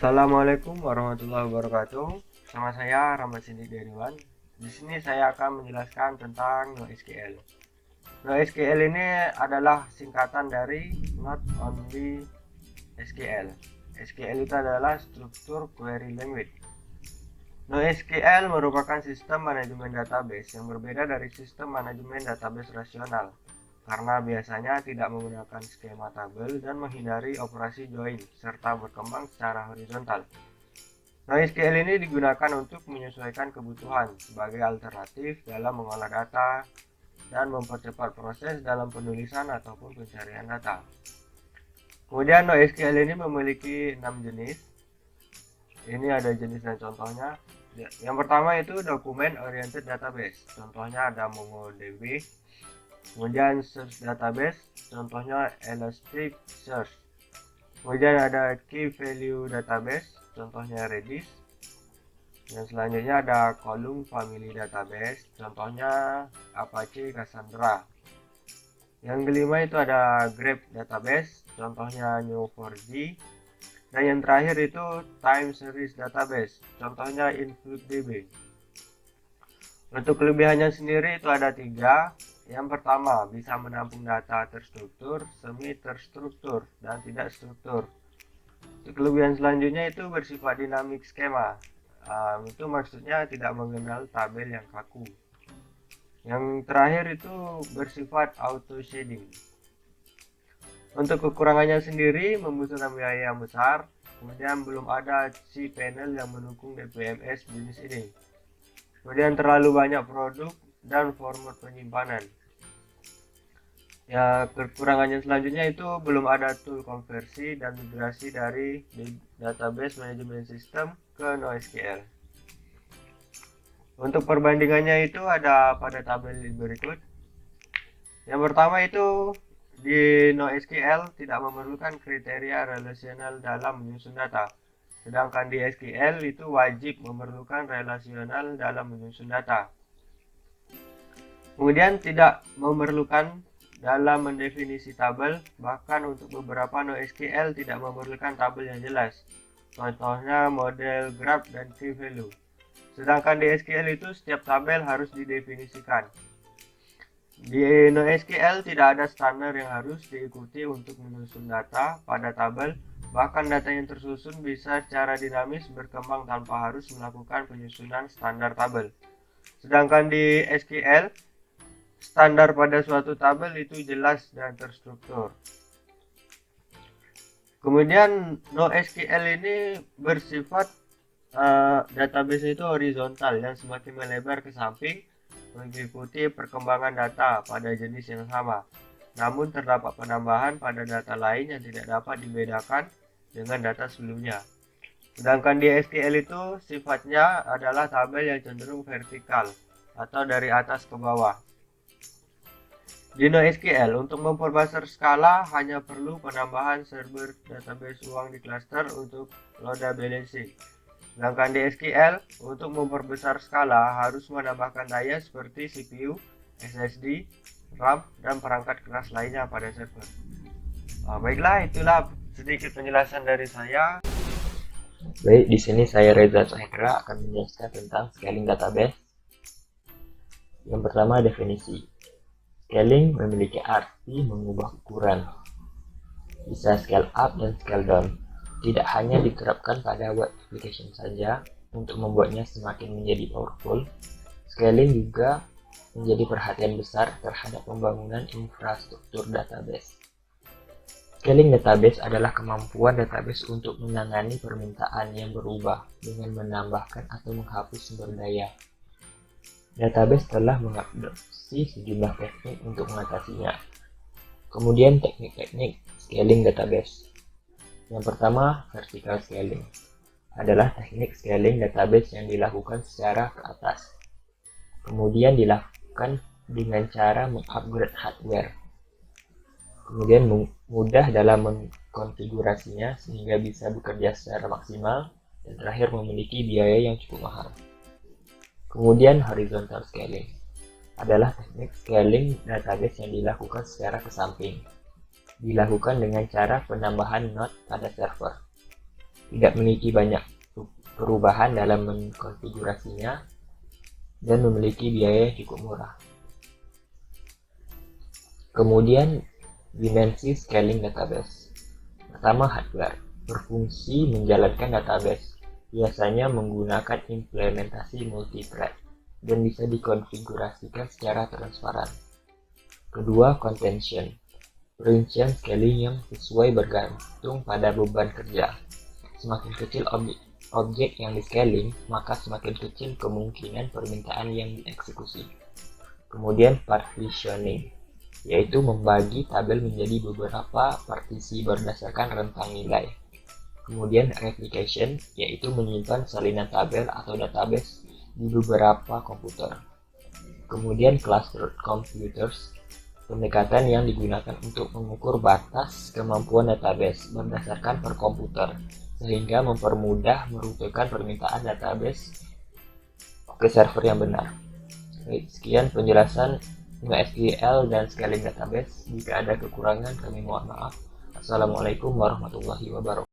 Assalamualaikum warahmatullahi wabarakatuh. Sama saya Rahmat Sindik Deriwan. Di sini saya akan menjelaskan tentang NoSQL. NoSQL ini adalah singkatan dari Not Only SQL. SQL itu adalah struktur query language. NoSQL merupakan sistem manajemen database yang berbeda dari sistem manajemen database rasional karena biasanya tidak menggunakan skema tabel dan menghindari operasi join serta berkembang secara horizontal. NoSQL ini digunakan untuk menyesuaikan kebutuhan sebagai alternatif dalam mengolah data dan mempercepat proses dalam penulisan ataupun pencarian data. Kemudian NoSQL ini memiliki 6 jenis. Ini ada jenis dan contohnya. Yang pertama itu Document Oriented Database. Contohnya ada MongoDB. Kemudian Search Database. Contohnya Elasticsearch. Kemudian ada Key Value Database. Contohnya Redis. Dan selanjutnya ada Column Family Database. Contohnya Apache Cassandra. Yang kelima itu ada Graph Database. Contohnya Neo4j. Dan yang terakhir itu Time Series Database. Contohnya InfluxDB. Untuk kelebihannya sendiri itu ada 3. Yang pertama, bisa menampung data terstruktur, semi terstruktur, dan tidak struktur. Untuk kelebihan selanjutnya itu bersifat dinamik skema. Itu maksudnya tidak mengenal tabel yang kaku. Yang terakhir itu bersifat auto shading. Untuk kekurangannya sendiri membutuhkan biaya yang besar, kemudian belum ada cPanel yang mendukung DBMS jenis ini. Kemudian terlalu banyak produk dan format penyimpanan. Ya, kekurangannya selanjutnya itu belum ada tool konversi dan migrasi dari database management system ke NoSQL. Untuk perbandingannya itu ada pada tabel berikut. Yang pertama itu di NoSQL tidak memerlukan kriteria relasional dalam menyusun data. Sedangkan di SQL itu wajib memerlukan relasional dalam menyusun data. Kemudian tidak memerlukan dalam mendefinisi tabel, bahkan untuk beberapa NoSQL tidak memerlukan tabel yang jelas. Contohnya model graph dan key value. Sedangkan di SQL itu setiap tabel harus didefinisikan. Di NoSQL tidak ada standar yang harus diikuti untuk menyusun data pada tabel, bahkan data yang tersusun bisa secara dinamis berkembang tanpa harus melakukan penyusunan standar tabel. Sedangkan di SQL, standar pada suatu tabel itu jelas dan terstruktur. Kemudian NoSQL ini bersifat database itu horizontal yang semakin melebar ke samping mengikuti perkembangan data pada jenis yang sama. Namun terdapat penambahan pada data lain yang tidak dapat dibedakan dengan data sebelumnya. Sedangkan di SQL itu sifatnya adalah tabel yang cenderung vertikal atau dari atas ke bawah. Di NoSQL untuk memperbesar skala hanya perlu penambahan server database uang di cluster untuk load balancing. Sedangkan di SQL untuk memperbesar skala harus menambahkan daya seperti CPU, SSD, RAM, dan perangkat keras lainnya pada server. Baiklah, itulah sedikit penjelasan dari saya. Baik, di sini saya Reza Cahendra akan menjelaskan tentang scaling database. Yang pertama, definisi. Scaling memiliki arti mengubah ukuran. Bisa scale up dan scale down. Tidak hanya diterapkan pada web application saja untuk membuatnya semakin menjadi powerful, scaling juga menjadi perhatian besar terhadap pembangunan infrastruktur database. Scaling database adalah kemampuan database untuk menangani permintaan yang berubah dengan menambahkan atau menghapus sumber daya. Database telah mengadopsi sejumlah teknik untuk mengatasinya. Kemudian teknik-teknik scaling database. Yang pertama, vertical scaling adalah teknik scaling database yang dilakukan secara ke atas. Kemudian dilakukan dengan cara mengupgrade hardware. Kemudian mudah dalam mengkonfigurasinya sehingga bisa bekerja secara maksimal, dan terakhir memiliki biaya yang cukup mahal. Kemudian horizontal scaling adalah teknik scaling database yang dilakukan secara ke samping. Dilakukan dengan cara penambahan node pada server. tidak memiliki banyak perubahan dalam mengkonfigurasinya, dan memiliki biaya yang cukup murah. Kemudian, dimensi scaling database. Pertama, hardware. Berfungsi menjalankan database, biasanya menggunakan implementasi multithread, dan bisa dikonfigurasikan secara transparan. Kedua, contention. Perincian scaling yang sesuai bergantung pada beban kerja. Semakin kecil objek yang di-scaling, maka semakin kecil kemungkinan permintaan yang dieksekusi. Kemudian partitioning, yaitu membagi tabel menjadi beberapa partisi berdasarkan rentang nilai. Kemudian replication, yaitu menyimpan salinan tabel atau database di beberapa komputer. Kemudian clustered computers, pendekatan yang digunakan untuk mengukur batas kemampuan database berdasarkan per komputer, sehingga mempermudah merutekan permintaan database ke server yang benar. Baik, sekian penjelasan NoSQL dan scaling database. Jika ada kekurangan, kami mohon maaf. Assalamualaikum warahmatullahi wabarakatuh.